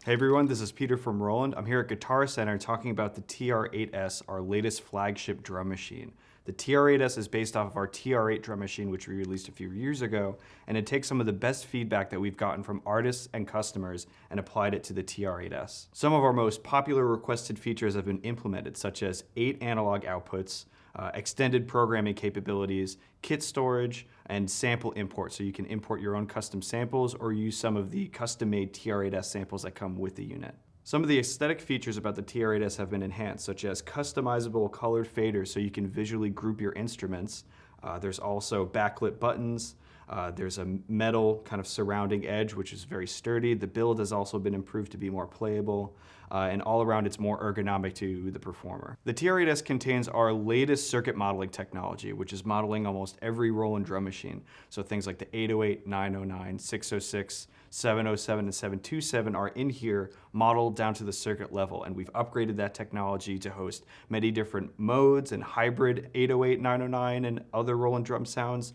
Hey everyone, this is Peter from Roland. I'm here at Guitar Center talking about the TR-8S, our latest flagship drum machine. The TR-8S is based off of our TR-8 drum machine, which we released a few years ago, and it takes some of the best feedback that we've gotten from artists and customers and applied it to the TR-8S. Some of our most popular requested features have been implemented, such as 8 analog outputs, extended programming capabilities, kit storage, and sample import, so you can import your own custom samples or use some of the custom-made TR-8S samples that come with the unit. Some of the aesthetic features about the TR-8S have been enhanced, such as customizable colored faders so you can visually group your instruments. There's also backlit buttons. There's a metal kind of surrounding edge, which is very sturdy. The build has also been improved to be more playable, and all around it's more ergonomic to the performer. The TR-8S contains our latest circuit modeling technology, which is modeling almost every Roland drum machine. So things like the 808, 909, 606, 707, and 727 are in here modeled down to the circuit level, and we've upgraded that technology to host many different modes and hybrid 808, 909, and other Roland drum sounds,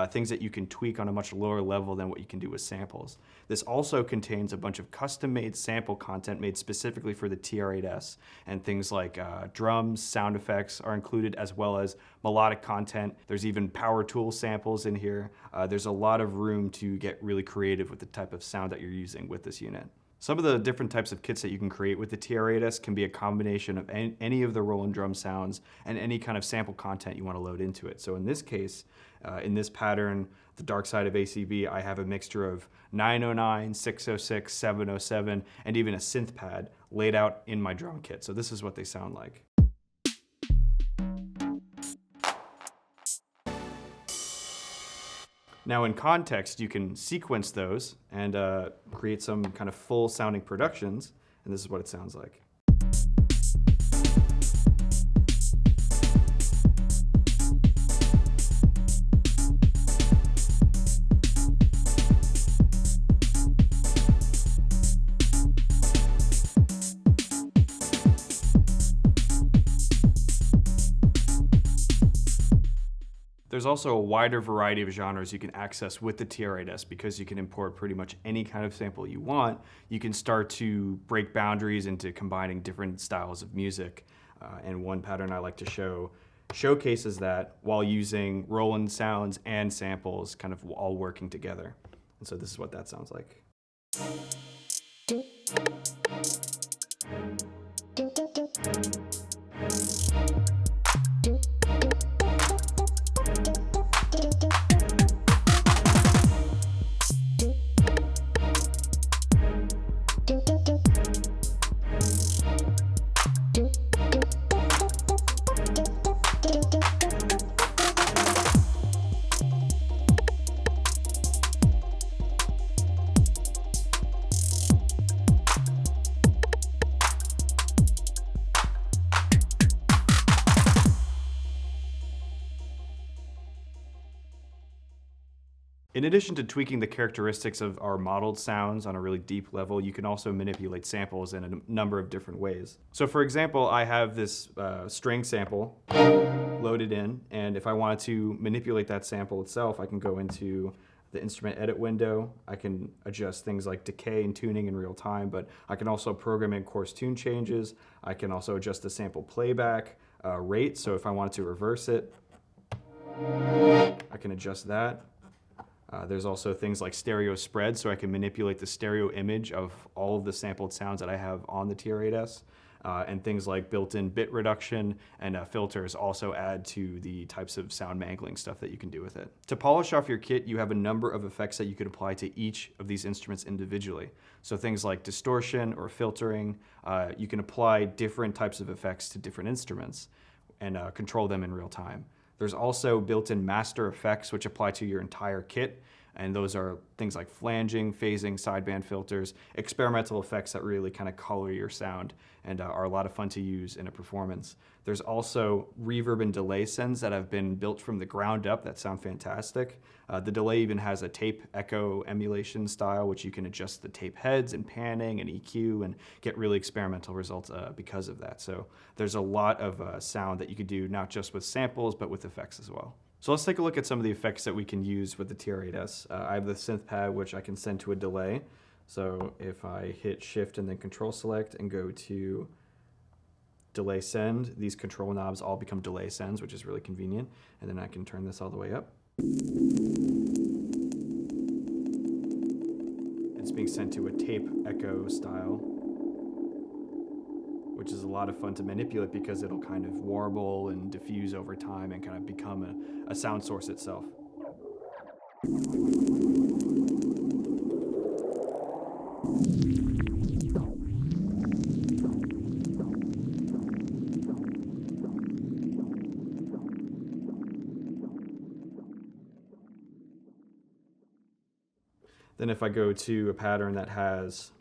things that you can tweak on a much lower level than what you can do with samples. This also contains a bunch of custom-made sample content made specifically for the TR-8S, and things like drums, sound effects are included, as well as melodic content. There's even power tool samples in here. There's a lot of room to get really creative with the type of sound that you're using with this unit. Some of the different types of kits that you can create with the TR-8S can be a combination of any of the Roland drum sounds and any kind of sample content you want to load into it. So in this case, in this pattern, the dark side of ACB, I have a mixture of 909, 606, 707, and even a synth pad laid out in my drum kit. So this is what they sound like. Now in context, you can sequence those and create some kind of full sounding productions, and this is what it sounds like. There's also a wider variety of genres you can access with the TR-8S because you can import pretty much any kind of sample you want. You can start to break boundaries into combining different styles of music. And one pattern I like to showcases that while using Roland sounds and samples kind of all working together. And so this is what that sounds like. In addition to tweaking the characteristics of our modeled sounds on a really deep level, you can also manipulate samples in a number of different ways. So for example, I have this string sample loaded in, and if I wanted to manipulate that sample itself, I can go into the instrument edit window. I can adjust things like decay and tuning in real time, but I can also program in coarse tune changes. I can also adjust the sample playback rate, so if I wanted to reverse it, I can adjust that. There's also things like stereo spread, so I can manipulate the stereo image of all of the sampled sounds that I have on the TR-8S. And things like built-in bit reduction and filters also add to the types of sound mangling stuff that you can do with it. To polish off your kit, you have a number of effects that you could apply to each of these instruments individually. So things like distortion or filtering, you can apply different types of effects to different instruments and control them in real time. There's also built-in master effects which apply to your entire kit, and those are things like flanging, phasing, sideband filters, experimental effects that really kind of color your sound and are a lot of fun to use in a performance. There's also reverb and delay sends that have been built from the ground up that sound fantastic. The delay even has a tape echo emulation style, which you can adjust the tape heads and panning and EQ and get really experimental results because of that. So there's a lot of sound that you could do not just with samples, but with effects as well. So let's take a look at some of the effects that we can use with the TR-8S. I have the synth pad, which I can send to a delay. So if I hit Shift and then Control Select and go to Delay Send, these control knobs all become delay sends, which is really convenient. And then I can turn this all the way up. It's being sent to a tape echo style, which is a lot of fun to manipulate because it'll kind of warble and diffuse over time and kind of become a sound source itself. Then if I go to a pattern that has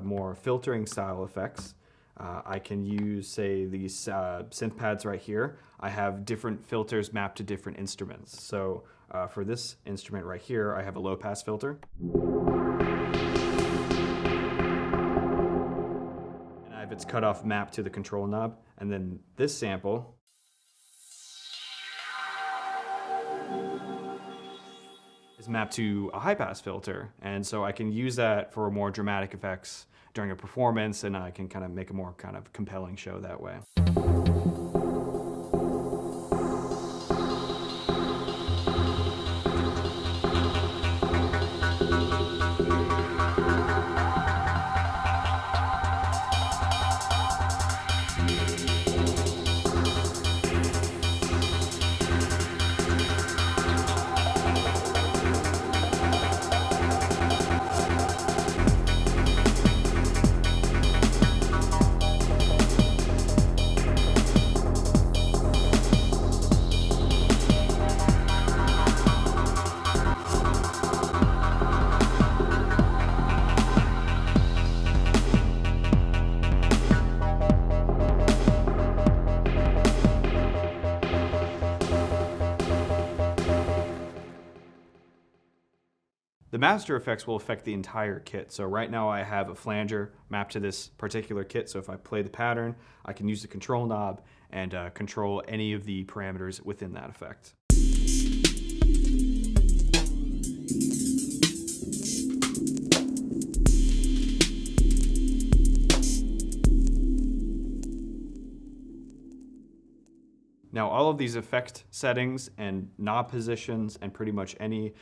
more filtering style effects, I can use, say, these synth pads right here. I have different filters mapped to different instruments. So for this instrument right here, I have a low pass filter. And I have its cutoff mapped to the control knob. And then this sample is mapped to a high pass filter. And so I can use that for more dramatic effects during a performance, and I can kind of make a more kind of compelling show that way. The master effects will affect the entire kit. So right now I have a flanger mapped to this particular kit. So if I play the pattern, I can use the control knob and control any of the parameters within that effect. Now, all of these effect settings and knob positions and pretty much any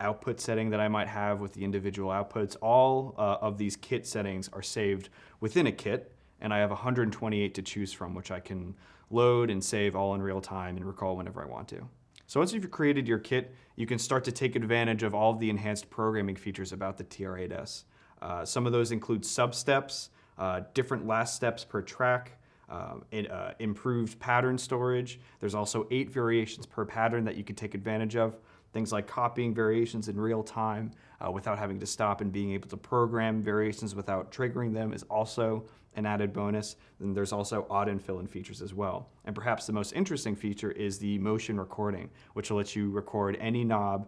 output setting that I might have with the individual outputs, all of these kit settings are saved within a kit, and I have 128 to choose from, which I can load and save all in real time and recall whenever I want to. So once you've created your kit, you can start to take advantage of all of the enhanced programming features about the TR-8S. Some of those include sub-steps, different last steps per track, improved pattern storage. There's also 8 variations per pattern that you can take advantage of. Things like copying variations in real time without having to stop, and being able to program variations without triggering them is also an added bonus. Then there's also add and fill in features as well. And perhaps the most interesting feature is the motion recording, which will let you record any knob,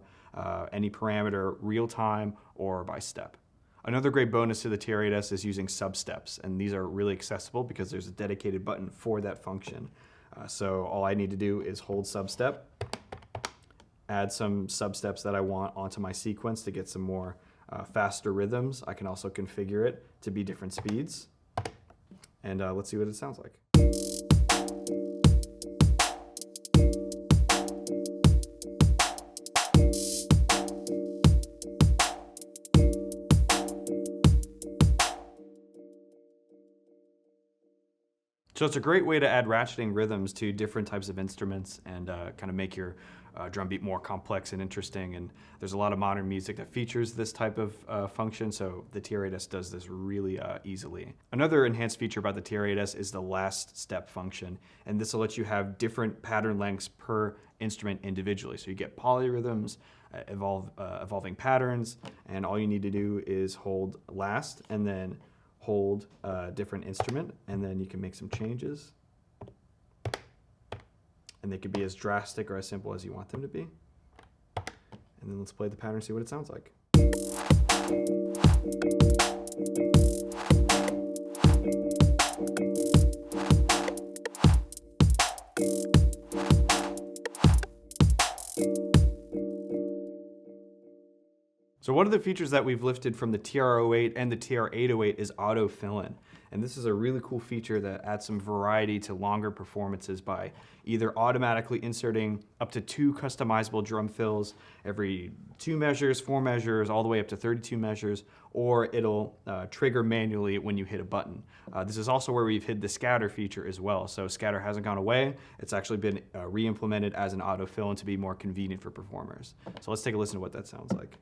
any parameter, real time or by step. Another great bonus to the TR-8S is using sub-steps, and these are really accessible because there's a dedicated button for that function. So all I need to do is hold sub-step, add some sub-steps that I want onto my sequence to get some more faster rhythms. I can also configure it to be different speeds. And let's see what it sounds like. So it's a great way to add ratcheting rhythms to different types of instruments and kind of make your drum beat more complex and interesting. And there's a lot of modern music that features this type of function, so the TR-8S does this really easily. Another enhanced feature about the TR-8S is the last step function, and this will let you have different pattern lengths per instrument individually. So you get polyrhythms, evolving patterns, and all you need to do is hold last and then hold a different instrument, and then you can make some changes. And they could be as drastic or as simple as you want them to be. And then let's play the pattern and see what it sounds like. So So one of the features that we've lifted from the TR-08 and the TR-808 is auto fill-in. And this is a really cool feature that adds some variety to longer performances by either automatically inserting up to 2 customizable drum fills every 2 measures, 4 measures, all the way up to 32 measures, or it'll trigger manually when you hit a button. This is also where we've hid the scatter feature as well. So scatter hasn't gone away. It's actually been re-implemented as an auto fill-in to be more convenient for performers. So let's take a listen to what that sounds like.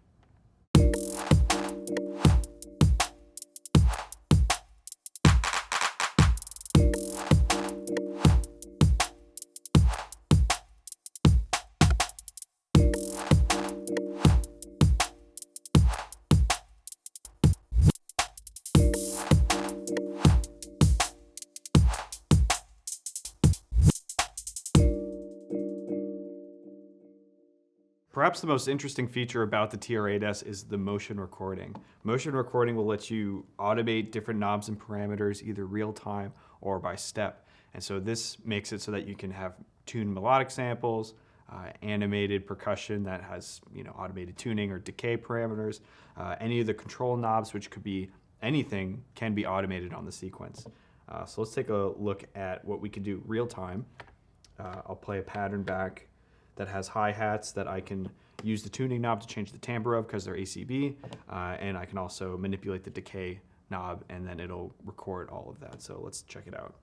Perhaps the most interesting feature about the TR-8S is the motion recording. Motion recording will let you automate different knobs and parameters either real time or by step. And so this makes it so that you can have tuned melodic samples, animated percussion that has automated tuning or decay parameters. Any of the control knobs, which could be anything, can be automated on the sequence. So let's take a look at what we can do real time. I'll play a pattern back that has hi-hats that I can use the tuning knob to change the timbre of because they're ACB, and I can also manipulate the decay knob and then it'll record all of that. So let's check it out.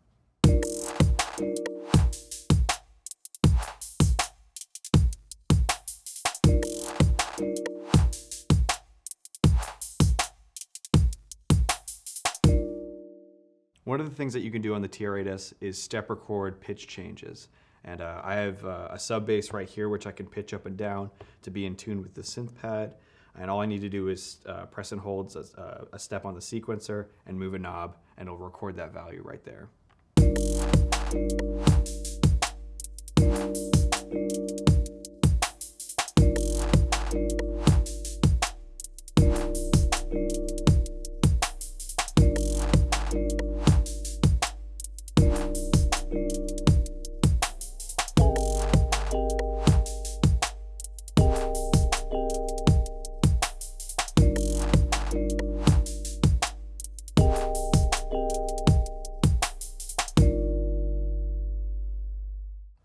One of the things that you can do on the TR-8S is step record pitch changes. And I have a sub bass right here, which I can pitch up and down to be in tune with the synth pad. And all I need to do is press and hold a step on the sequencer and move a knob, and it'll record that value right there.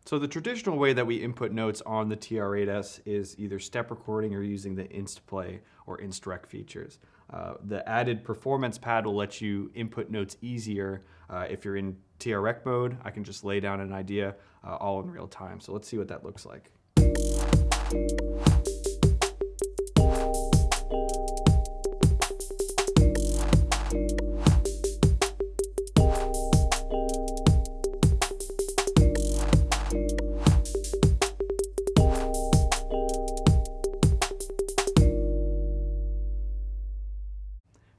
So the traditional way that we input notes on the TR-8S is either step recording or using the InstPlay or InstRec features. The added performance pad will let you input notes easier. If you're in TR-Rec mode, I can just lay down an idea all in real time. So let's see what that looks like.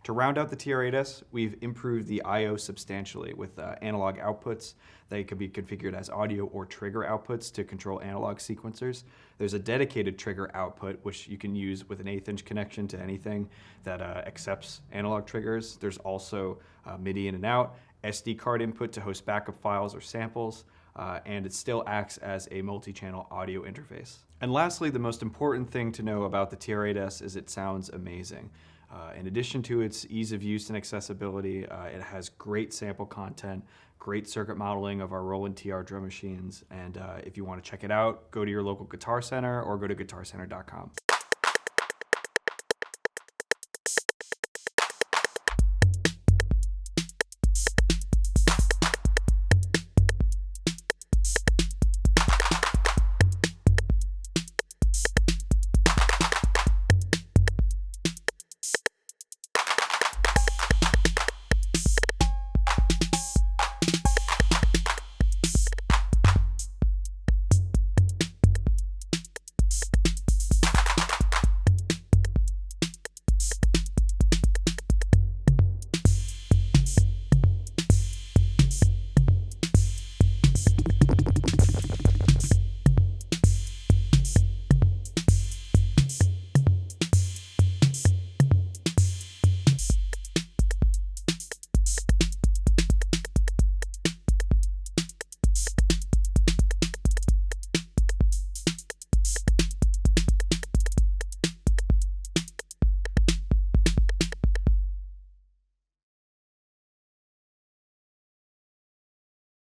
To round out the TR-8S, we've improved the I/O substantially with analog outputs. They can be configured as audio or trigger outputs to control analog sequencers. There's a dedicated trigger output, which you can use with an 1/8 inch connection to anything that accepts analog triggers. There's also MIDI in and out, SD card input to host backup files or samples, and it still acts as a multi-channel audio interface. And lastly, the most important thing to know about the TR-8S is it sounds amazing. In addition to its ease of use and accessibility, it has great sample content, great circuit modeling of our Roland TR drum machines, and if you want to check it out, go to your local Guitar Center or go to guitarcenter.com.